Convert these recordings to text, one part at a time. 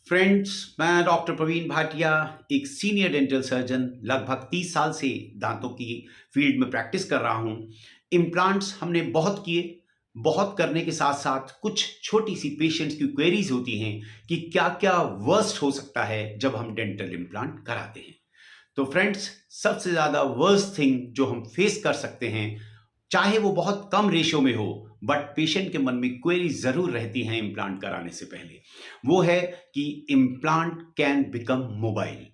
Friends, मैं doctor Praveen Bhatia, एक senior dental surgeon, लगभग 30 साल से दांतों की फील्ड में प्रैक्टिस कर रहा हूं। इम्प्लांट्स हमने बहुत किए। बहुत करने के साथ साथ कुछ छोटी सी पेशेंट्स की क्वेरीज होती हैं कि क्या क्या वर्स्ट हो सकता है जब हम डेंटल इम्प्लांट कराते हैं। तो फ्रेंड्स, सबसे ज़्यादा वर्स्ट थिंग जो हम फेस कर सकते हैं, चाहे वो बहुत कम रेशियो में हो, बट पेशेंट के मन में क्वेरी ज़रूर रहती हैं इम्प्लांट कराने से पहले, वो है कि implant can become mobile.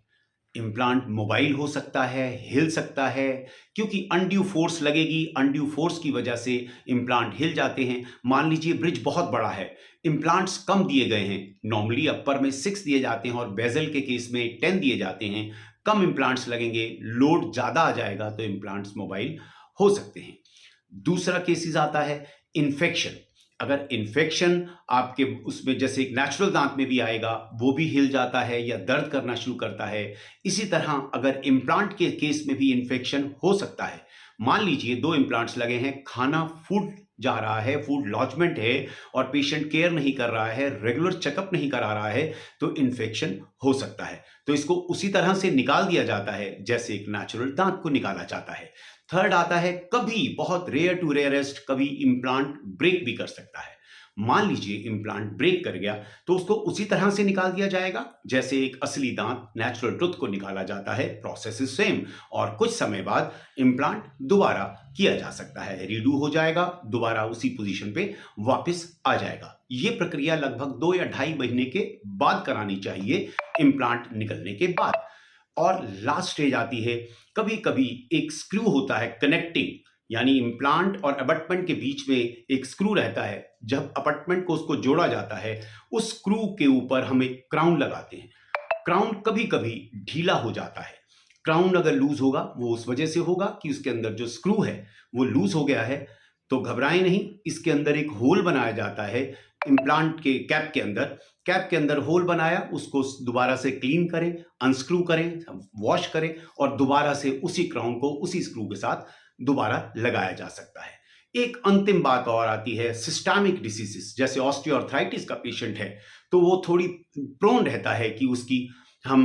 Implant mobile हो सकता है, हिल सकता है, क्योंकि अनड्यू फोर्स लगेगी। अनड्यू फोर्स की वजह से इम्प्लांट हिल जाते हैं। मान लीजिए ब्रिज बहुत बड़ा है, इम्प्लांट्स कम दिए गए हैं, नॉर्मली अपर में 6 दिए जाते हैं और बेजल के केस में 10 दिए जाते हैं। कम इम्प्लांट्स लगेंगे, लोड ज़्यादा आ जाएगा, तो इम्प्लांट्स मोबाइल हो सकते हैं। दूसरा केसेस आता है इन्फेक्शन। अगर इन्फेक्शन आपके उसमें जैसे एक नेचुरल दांत में भी आएगा, वो भी हिल जाता है या दर्द करना शुरू करता है। इसी तरह अगर इम्प्लांट के केस में भी इन्फेक्शन हो सकता है। मान लीजिए 2 इम्प्लांट्स लगे हैं, खाना फूड जा रहा है, फूड लॉजमेंट है और पेशेंट केयर नहीं कर रहा है, रेगुलर चेकअप नहीं करा रहा है, तो इन्फेक्शन हो सकता है। तो इसको उसी तरह से निकाल दिया जाता है जैसे एक नेचुरल दांत को निकाला जाता है। थर्ड आता है, कभी बहुत रेयर टू रेयरेस्ट कभी इम्प्लांट ब्रेक भी कर सकता है। मान लीजिए इम्प्लांट ब्रेक कर गया, तो उसको उसी तरह से निकाल दिया जाएगा जैसे एक असली दांत नेचुरल टूथ को निकाला जाता है। प्रोसेस इज सेम और कुछ समय बाद इम्प्लांट दोबारा किया जा सकता है, रीडू हो जाएगा, दोबारा उसी पोजीशन पे वापस आ जाएगा। ये प्रक्रिया लगभग 2 या 2.5 महीने के बाद करानी चाहिए, इम्प्लांट निकलने के बाद। और लास्ट स्टेज आती है, कभी कभी एक स्क्रू होता है कनेक्टिंग, यानी इम्प्लांट और अबटमेंट के बीच में एक स्क्रू रहता है। जब अबटमेंट को उसको जोड़ा जाता है, उस स्क्रू के ऊपर हम एक क्राउन लगाते हैं। क्राउन कभी कभी ढीला हो जाता है। क्राउन अगर लूज होगा, वो उस वजह से होगा कि उसके अंदर जो स्क्रू है वो लूज हो गया है। तो घबराएं नहीं, इसके अंदर एक होल बनाया जाता है इम्प्लांट के कैप के अंदर। कैप के अंदर होल बनाया, उसको दोबारा से क्लीन करें, अनस्क्रू करें, वॉश करें और दोबारा से उसी क्राउन को उसी स्क्रू के साथ दोबारा लगाया जा सकता है। एक अंतिम बात और आती है, सिस्टमिक डिसीजेस, जैसे ऑस्टियोआर्थराइटिस का पेशेंट है तो वो थोड़ी प्रोन रहता है कि उसकी हम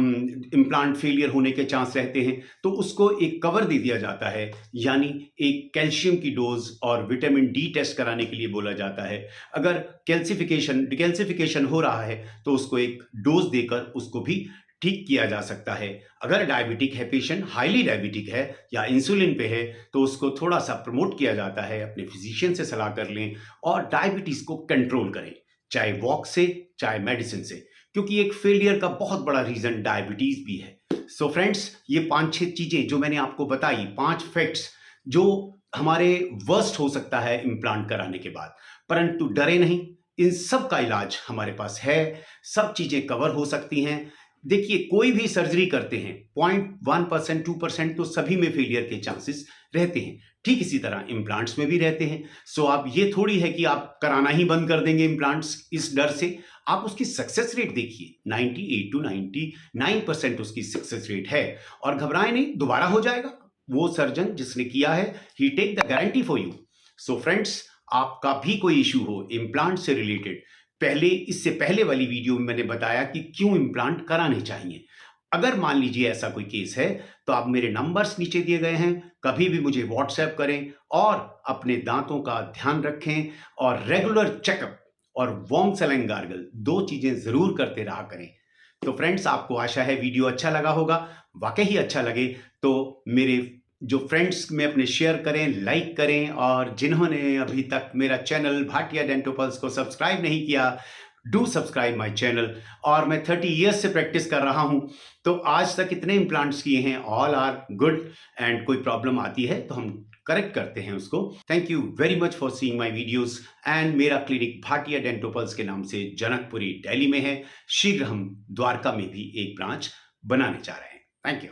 इम्प्लांट फेलियर होने के चांस रहते हैं, तो उसको एक कवर दे दिया जाता है, यानी एक कैल्शियम की डोज और विटामिन डी टेस्ट कराने के लिए बोला जाता है। अगर डिकैल्सिफिकेशन हो रहा है तो उसको एक डोज देकर उसको भी ठीक किया जा सकता है। अगर डायबिटिक है पेशेंट, हाईली डायबिटिक है या इंसुलिन पे है, तो उसको थोड़ा सा प्रमोट किया जाता है, अपने फिजिशियन से सलाह कर लें और डायबिटीज को कंट्रोल करें, चाहे वॉक से चाहे मेडिसिन से, क्योंकि एक फेलियर का बहुत बड़ा रीजन डायबिटीज भी है। सो फ्रेंड्स, ये 5-6 चीजें जो मैंने आपको बताई, 5 फैक्ट्स जो हमारे वर्स्ट हो सकता है इम्प्लांट कराने के बाद, परंतु डरे नहीं, इन सब का इलाज हमारे पास है। सब चीजें कवर हो सकती हैं। देखिए, कोई भी सर्जरी करते हैं, 0.1% 2% तो सभी में फेलियर के चांसेस रहते हैं। ठीक इसी तरह इम्प्लांट्स में भी रहते हैं। सो आप ये थोड़ी है कि आप कराना ही बंद कर देंगे इम्प्लांट्स इस डर से। आप उसकी सक्सेस रेट देखिए, 98 to 99% उसकी सक्सेस रेट है और घबराए नहीं, दोबारा हो जाएगा। वो सर्जन जिसने किया है, he take the guarantee for you. So friends, आपका भी कोई इश्यू हो इम्प्लांट से रिलेटेड, इससे पहले वाली वीडियो में मैंने बताया कि क्यों इम्प्लांट कराने चाहिए। अगर मान लीजिए ऐसा कोई केस है, तो आप मेरे नंबर्स नीचे दिए गए हैं, कभी भी मुझे व्हाट्सएप करें और अपने दांतों का ध्यान रखें और रेगुलर चेकअप और वार्म सलाइन गार्गल 2 चीजें जरूर करते रहा करें। तो फ्रेंड्स, आपको आशा है वीडियो अच्छा लगा होगा। वाकई ही अच्छा लगे तो मेरे जो फ्रेंड्स में अपने शेयर करें, लाइक करें, और जिन्होंने अभी तक मेरा चैनल भाटिया डेंटोपल्स को सब्सक्राइब नहीं किया, डू सब्सक्राइब माय चैनल। और मैं 30 इयर्स से प्रैक्टिस कर रहा हूं, तो आज तक इतने इम्प्लांट्स किए हैं, ऑल आर गुड। एंड कोई प्रॉब्लम आती है तो हम करेक्ट करते हैं उसको। Thank you very much for seeing my videos. And मेरा क्लिनिक भाटिया डेंटोपल्स के नाम से जनकपुरी दिल्ली में है। शीघ्र हम द्वारका में भी एक ब्रांच बनाने जा रहे हैं। Thank you.